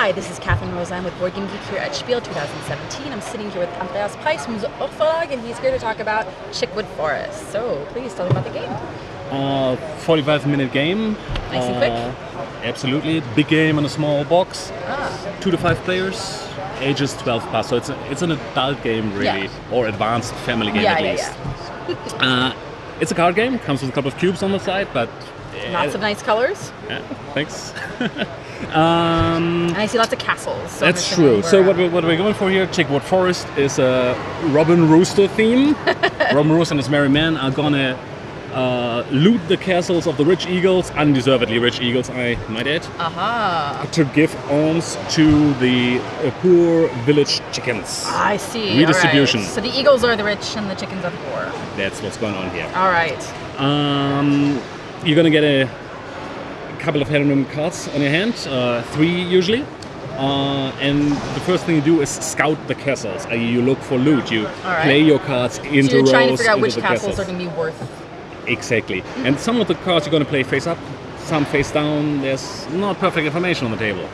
Hi, this is Catherine Rose. I'm with Board Game Geek here at SPIEL 2017. I'm sitting here with Andreas Peiss from Verlag, and he's here to talk about Chickwood Forest. So please tell me about the game. 45-minute game. Nice and quick. Absolutely. Big game in a small box. 2 to 5 players. Ages 12 plus. So it's an adult game really, or advanced family game at least. It's a card game. Comes with a couple of cubes on the side, but lots of nice colors. Yeah, thanks. And I see lots of castles. So that's true. So what we're going for here, Chickwood Forest, is a Robin Rooster theme. Robin Rooster and his merry men are gonna loot the castles of the rich eagles, undeservedly rich eagles, I might add, to give alms to the poor village chickens. I see. Redistribution. Right. So the eagles are the rich and the chickens are the poor. That's what's going on here. All right. You're gonna get a couple of random cards on your hand, 3 usually. And the first thing you do is scout the castles. You look for loot. You play your cards into so you're rows. Trying to figure out which castles are going to be worth. Exactly. And some of the cards you're going to play face up, some face down. There's not perfect information on the table.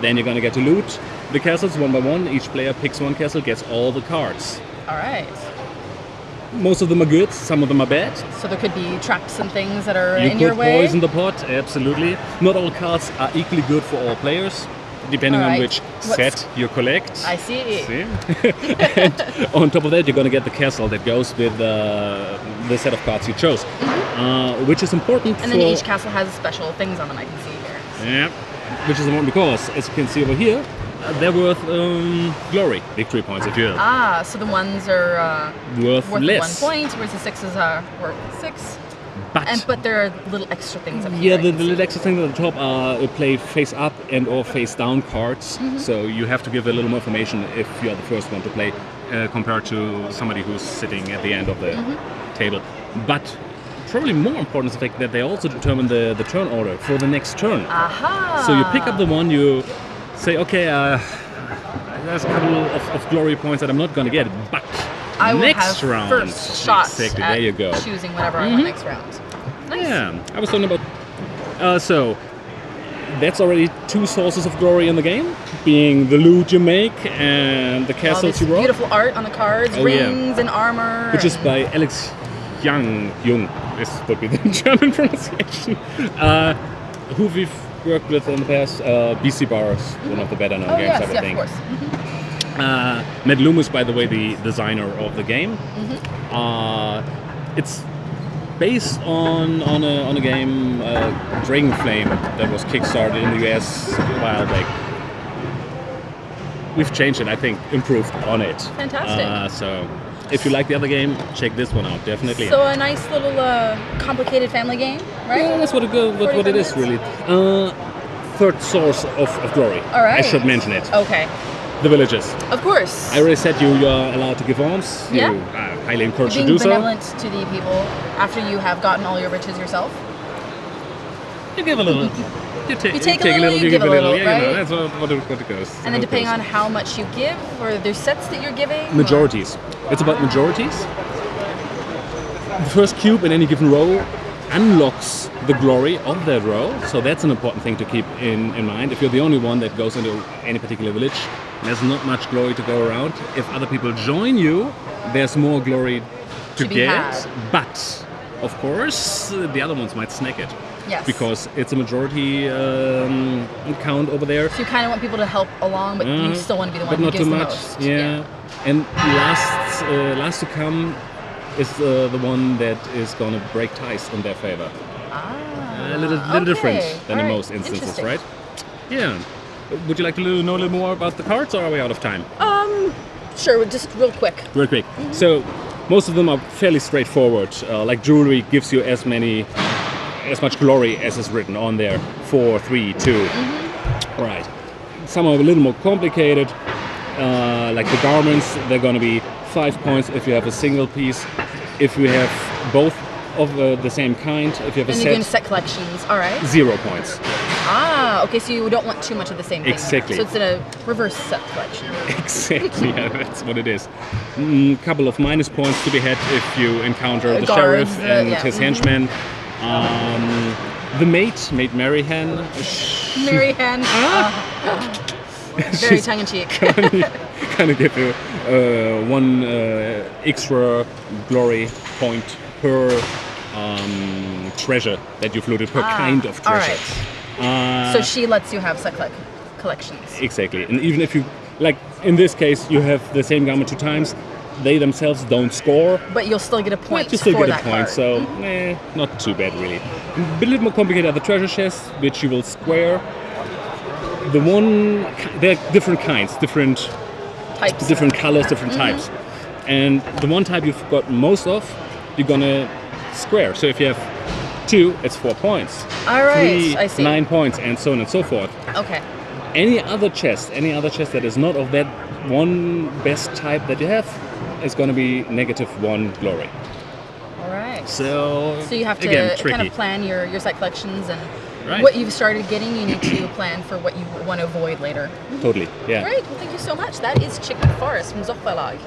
Then you're going to get to loot the castles one by one. Each player picks one castle, gets all the cards. All right. Most of them are good, some of them are bad. So there could be traps and things that are in You your could way? poison the pot, absolutely. Not all cards are equally good for all players, depending on which set you collect. I see. And on top of that, you're going to get the castle that goes with the set of cards you chose, which is important. And then each castle has special things on them, I can see here. Yeah, which is important because, as you can see over here, they're worth glory, victory points, if you will. So the ones are worth less. 1 point, whereas the 6s are worth 6. But there are little extra things up here. Yeah, the little extra things at the top are play face up and or face down cards. So you have to give a little more information if you are the first one to play compared to somebody who's sitting at the end of the table. But probably more important is the fact that they also determine the turn order for the next turn. So you pick up the one, you say, okay, there's a couple of glory points that I'm not going to get, but I will next have round, first shots exactly, at there you go. choosing whatever I want next round. Nice. Yeah, I was talking about. So that's already 2 sources of glory in the game, being the loot you make and the castles you roll. Beautiful art on the cards, rings and armor. Which is by Alex Jung. This would be the German pronunciation. Who we've worked with in the past. BC Bar is one of the better known games, I think. Of course. Matt Loomis, by the way, the designer of the game. It's based on a game, Dragon Flame, that was kickstarted in the US a while back. We've changed it, I think, improved on it. Fantastic. So if you like the other game, check this one out, definitely. So a nice little complicated family game, right? Yeah, that's what it is, really. Third source of glory. All right. I should mention it. Okay. The villages. Of course. I already said you are allowed to give alms. Yeah. You highly encourage you to being do so. benevolent to the people after you have gotten all your riches yourself. You give a little. You take a little, you give a little, yeah, right? You know, that's what it goes. And then depending on how much you give, or there's sets that you're giving? Majorities. It's about majorities. The first cube in any given row unlocks the glory of that row, so that's an important thing to keep in mind. If you're the only one that goes into any particular village, there's not much glory to go around. If other people join you, there's more glory to get, but of course the other ones might snack it. Yes. Because it's a majority count over there. So you kind of want people to help along, but you still want to be the one who gives the most. Yeah. And last to come is the one that is going to break ties in their favor. A little different than in most instances, right? Yeah. Would you like to know a little more about the cards, or are we out of time? Sure, just real quick. Real quick. So most of them are fairly straightforward. Like jewelry gives you as much glory as is written on there. 4, 3, 2. Right. Some are a little more complicated. Like the garments, they're going to be 5 points if you have a single piece. If you have both of the same kind, if you have a set. And you're doing set collections, all right. 0 points. Okay, so you don't want too much of the same thing. Exactly. So it's in a reverse set collection. Exactly, yeah, that's what it is. Couple of minus points to be had if you encounter the guards, sheriff and his henchmen. The Maid Maryhan. Mary Ann. Very tongue in cheek. Kind of give you one extra glory point per treasure that you've looted, per kind of treasure. Alright. So she lets you have such collections. Exactly. And even if you, like in this case, you have the same garment 2 times, they themselves don't score. But you'll still get a point But you still for get a that point, card. so not too bad really. A little more complicated are the treasure chests, which you will square. They're different kinds, different Types. different colors, different types. And the one type you've got most of, you're gonna square. So if you have 2, it's 4 points. All right, 3, I see. 9 points, and so on and so forth. Okay. Any other chest that is not of that one best type that you have, is gonna be -1 glory. All right. So you have to again, tricky. kind of plan your set collections and Right. what you've started getting. You need to plan for what you want to avoid later. Totally, yeah. Great. Well, thank you so much. That is Chickwood Forest from Zoch Verlag.